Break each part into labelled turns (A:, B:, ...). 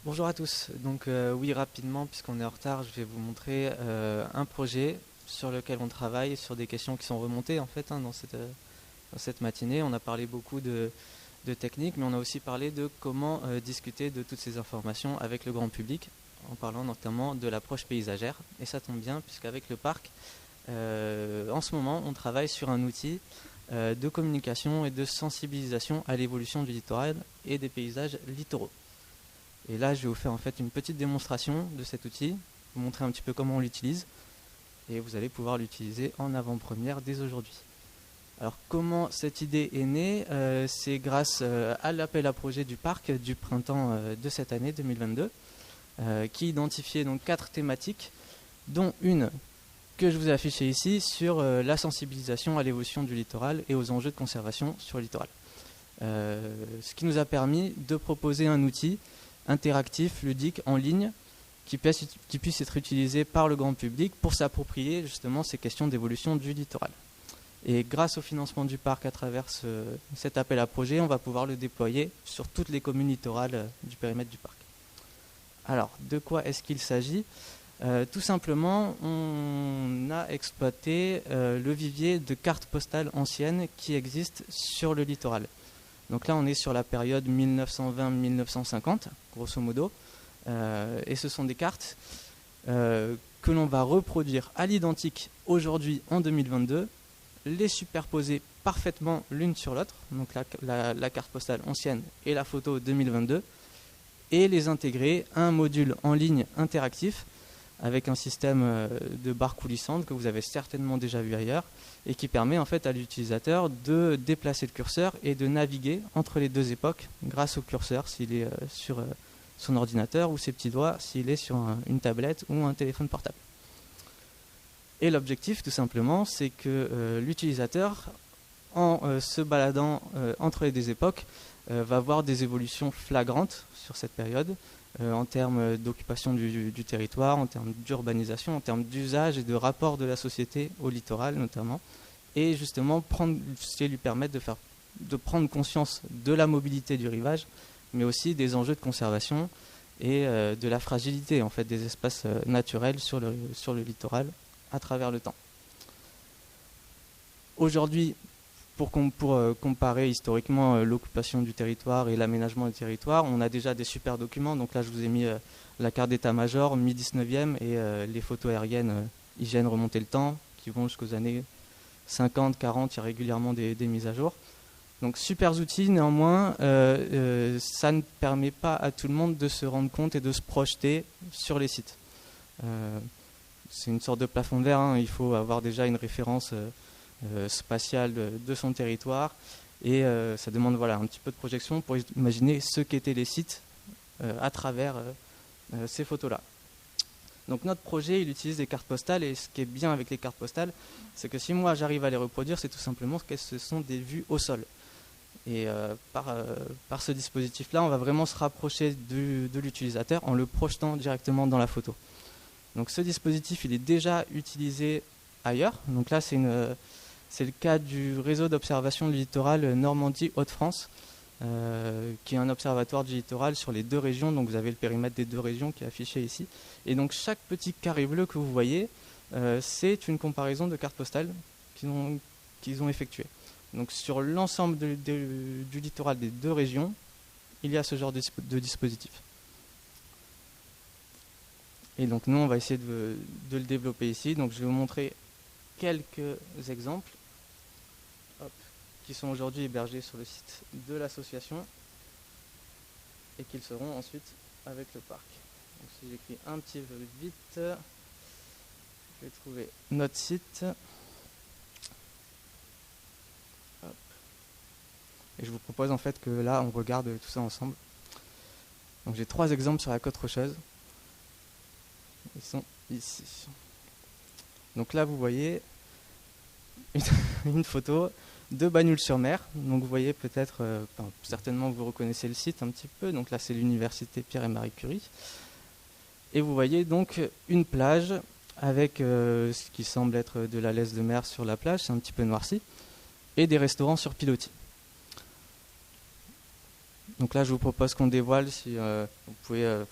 A: Bonjour à tous. Donc oui, rapidement, puisqu'on est en retard, je vais vous montrer un projet sur lequel on travaille, sur des questions qui sont remontées en fait dans cette matinée. On a parlé beaucoup de technique, mais on a aussi parlé de comment discuter de toutes ces informations avec le grand public, en parlant notamment de l'approche paysagère. Et ça tombe bien, puisqu'avec le parc, en ce moment, on travaille sur un outil de communication et de sensibilisation à l'évolution du littoral et des paysages littoraux. Et là, je vais vous faire en fait une petite démonstration de cet outil, vous montrer un petit peu comment on l'utilise, et vous allez pouvoir l'utiliser en avant-première dès aujourd'hui. Alors, comment cette idée est née C'est grâce à l'appel à projet du parc du printemps de cette année 2022, qui identifiait donc 4 thématiques, dont une que je vous ai affichée ici sur la sensibilisation à l'évolution du littoral et aux enjeux de conservation sur le littoral. Ce qui nous a permis de proposer un outil interactif, ludique, en ligne, qui puisse être utilisé par le grand public pour s'approprier justement ces questions d'évolution du littoral. Et grâce au financement du parc à travers cet appel à projet, on va pouvoir le déployer sur toutes les communes littorales du périmètre du parc. Alors, de quoi est-ce qu'il s'agit Tout simplement, on a exploité le vivier de cartes postales anciennes qui existent sur le littoral. Donc là, on est sur la période 1920-1950, grosso modo. Et ce sont des cartes que l'on va reproduire à l'identique aujourd'hui en 2022, les superposer parfaitement l'une sur l'autre, donc la carte postale ancienne et la photo 2022, et les intégrer à un module en ligne interactif avec un système de barres coulissantes que vous avez certainement déjà vu ailleurs et qui permet en fait à l'utilisateur de déplacer le curseur et de naviguer entre les deux époques grâce au curseur s'il est sur son ordinateur ou ses petits doigts s'il est sur une tablette ou un téléphone portable. Et l'objectif tout simplement c'est que l'utilisateur en se baladant entre les deux époques va voir des évolutions flagrantes sur cette période en termes d'occupation du territoire, en termes d'urbanisation, en termes d'usage et de rapport de la société au littoral notamment, et justement lui permettre de prendre conscience de la mobilité du rivage, mais aussi des enjeux de conservation et de la fragilité en fait, des espaces naturels sur le littoral à travers le temps. Aujourd'hui, pour comparer historiquement l'occupation du territoire et l'aménagement du territoire, on a déjà des super documents. Donc là, je vous ai mis la carte d'état-major mi-19e et les photos aériennes hygiène remonter le temps qui vont jusqu'aux années 50, 40. Il y a régulièrement des mises à jour. Donc super outils, néanmoins, ça ne permet pas à tout le monde de se rendre compte et de se projeter sur les sites. C'est une sorte de plafond de verre, hein. Il faut avoir déjà une référence spatiale de son territoire et ça demande voilà, un petit peu de projection pour imaginer ce qu'étaient les sites à travers ces photos-là. Donc notre projet, il utilise des cartes postales et ce qui est bien avec les cartes postales, c'est que si moi j'arrive à les reproduire, c'est tout simplement que ce sont des vues au sol. Et par ce dispositif-là, on va vraiment se rapprocher de l'utilisateur en le projetant directement dans la photo. Donc ce dispositif, il est déjà utilisé ailleurs. Donc là, c'est le cas du réseau d'observation du littoral Normandie-Hauts-de-France, qui est un observatoire du littoral sur les deux régions. Donc vous avez le périmètre des deux régions qui est affiché ici. Et donc chaque petit carré bleu que vous voyez, c'est une comparaison de cartes postales qu'ils ont effectuées. Donc sur l'ensemble du littoral des deux régions, il y a ce genre de dispositif. Et donc nous, on va essayer de le développer ici. Donc je vais vous montrer quelques exemples qui sont aujourd'hui hébergés sur le site de l'association et qu'ils seront ensuite avec le parc. Donc si j'écris un petit peu vite, je vais trouver notre site. Hop. Et je vous propose en fait que là, on regarde tout ça ensemble. Donc j'ai 3 exemples sur la côte rocheuse. Ils sont ici. Donc là, vous voyez une photo de Bagnoul-sur-Mer. Donc vous voyez peut-être, certainement vous reconnaissez le site un petit peu. Donc là, c'est l'université Pierre et Marie Curie. Et vous voyez donc une plage avec ce qui semble être de la laisse de mer sur la plage, c'est un petit peu noirci, et des restaurants sur pilotis. Donc là, je vous propose qu'on dévoile si vous pouvez...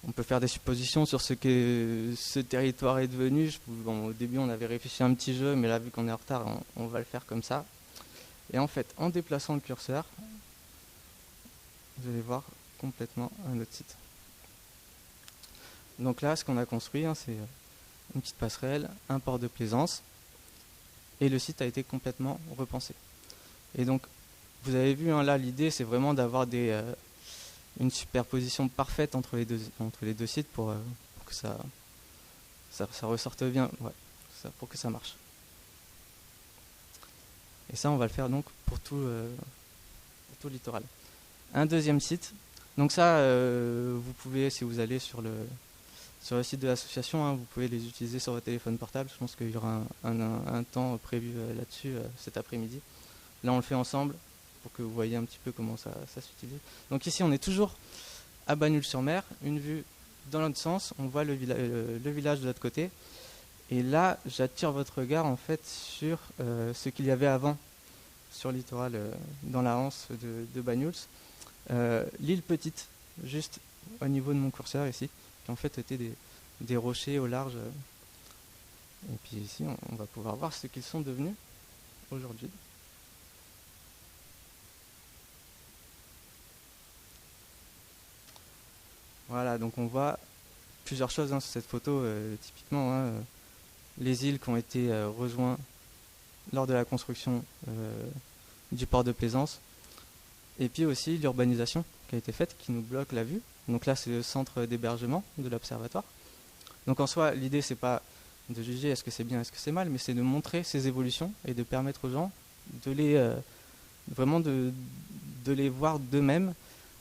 A: on peut faire des suppositions sur ce que ce territoire est devenu. Bon, au début, on avait réfléchi à un petit jeu, mais là, vu qu'on est en retard, on va le faire comme ça. Et en fait, en déplaçant le curseur, vous allez voir complètement un autre site. Donc là, ce qu'on a construit, c'est une petite passerelle, un port de plaisance, et le site a été complètement repensé. Et donc, vous avez vu, là, l'idée, c'est vraiment d'avoir une superposition parfaite entre les deux sites pour que ça ressorte bien, pour que ça marche. Et ça, on va le faire donc pour tout le littoral. Un deuxième site. Donc ça, vous pouvez, si vous allez sur le site de l'association, vous pouvez les utiliser sur votre téléphone portable. Je pense qu'il y aura un temps prévu là-dessus cet après-midi. Là, on le fait ensemble pour que vous voyez un petit peu comment ça s'utilise. Donc ici, on est toujours à Bagnols-sur-Mer, une vue dans l'autre sens. On voit le village de l'autre côté. Et là, j'attire votre regard en fait sur ce qu'il y avait avant sur le littoral dans la Hanse de Bagnols. L'île Petite, juste au niveau de mon curseur ici, qui en fait étaient des rochers au large. Et puis ici, on va pouvoir voir ce qu'ils sont devenus aujourd'hui. Voilà, donc on voit plusieurs choses sur cette photo, typiquement. Les îles qui ont été rejointes lors de la construction du port de plaisance. Et puis aussi l'urbanisation qui a été faite, qui nous bloque la vue. Donc là, c'est le centre d'hébergement de l'observatoire. Donc en soi, l'idée, c'est pas de juger est-ce que c'est bien, est-ce que c'est mal, mais c'est de montrer ces évolutions et de permettre aux gens de les voir d'eux-mêmes,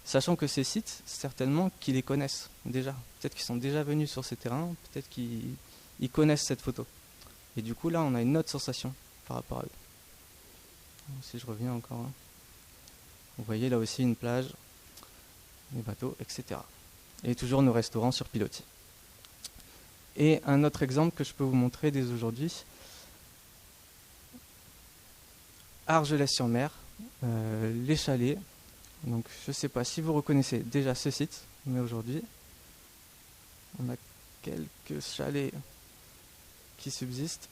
A: sachant que ces sites, certainement qu'ils les connaissent déjà. Peut-être qu'ils sont déjà venus sur ces terrains, peut-être qu'ils connaissent cette photo. Et du coup, là, on a une autre sensation par rapport à eux. Si je reviens encore, vous voyez là aussi une plage, des bateaux, etc. Et toujours nos restaurants sur pilotis. Et un autre exemple que je peux vous montrer dès aujourd'hui, Argelès-sur-Mer, les chalets. Donc je ne sais pas si vous reconnaissez déjà ce site, mais aujourd'hui, on a quelques chalets qui subsistent.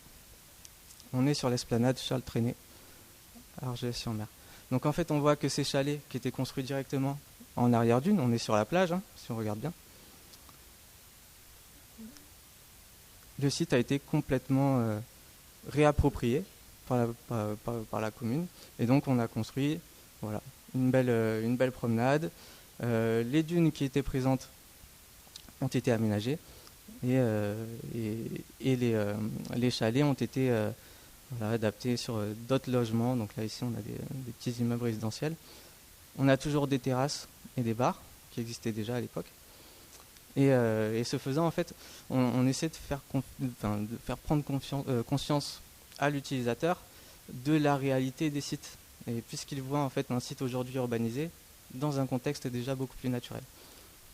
A: On est sur l'esplanade Charles Trenet, à Argelès-sur-Mer. Donc en fait, on voit que ces chalets qui étaient construits directement en arrière-dune, on est sur la plage, si on regarde bien. Le site a été complètement réapproprié par la commune. Et donc on a construit une belle promenade. Les dunes qui étaient présentes ont été aménagées. Et les chalets ont été adaptés sur d'autres logements. Donc là, ici, on a des petits immeubles résidentiels. On a toujours des terrasses et des bars qui existaient déjà à l'époque. Et ce faisant, en fait, on essaie de faire prendre conscience à l'utilisateur de la réalité des sites. Et puisqu'il voit en fait un site aujourd'hui urbanisé dans un contexte déjà beaucoup plus naturel.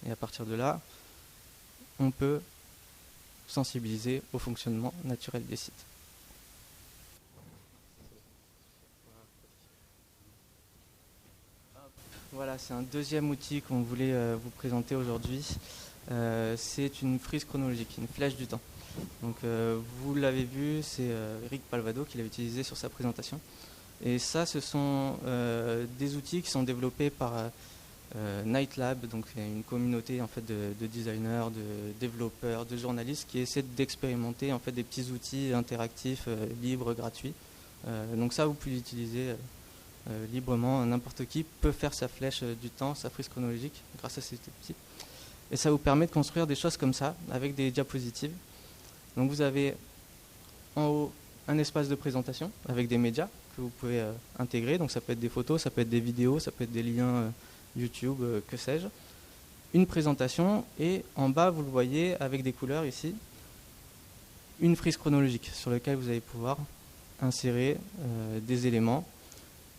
A: Et à partir de là, on peut sensibiliser au fonctionnement naturel des sites. Voilà, c'est un deuxième outil qu'on voulait vous présenter aujourd'hui. C'est une frise chronologique, une flèche du temps. Donc vous l'avez vu, c'est Eric Palvado qui l'a utilisé sur sa présentation. Et ça, ce sont des outils qui sont développés par Nightlab, donc une communauté en fait de designers, de développeurs, de journalistes qui essaient d'expérimenter en fait des petits outils interactifs, libres, gratuits. Donc ça, vous pouvez l'utiliser librement. N'importe qui peut faire sa flèche du temps, sa frise chronologique, grâce à ces outils. Et ça vous permet de construire des choses comme ça, avec des diapositives. Donc vous avez en haut un espace de présentation avec des médias que vous pouvez intégrer. Donc ça peut être des photos, ça peut être des vidéos, ça peut être des liens YouTube, que sais-je. Une présentation et en bas, vous le voyez avec des couleurs ici, une frise chronologique sur laquelle vous allez pouvoir insérer des éléments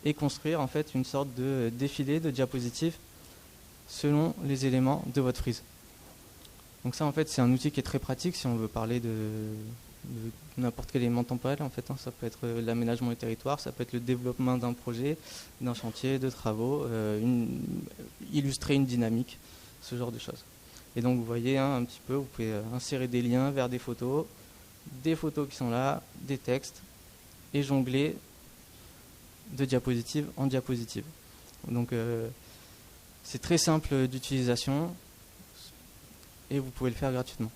A: et construire en fait une sorte de défilé de diapositives selon les éléments de votre frise. Donc ça en fait c'est un outil qui est très pratique si on veut parler n'importe quel élément temporel en fait. Ça peut être l'aménagement du territoire, ça peut être le développement d'un projet, d'un chantier, de travaux, illustrer une dynamique, ce genre de choses. Et donc vous voyez un petit peu, vous pouvez insérer des liens vers des photos qui sont là, des textes, et jongler de diapositive en diapositive. Donc c'est très simple d'utilisation et vous pouvez le faire gratuitement.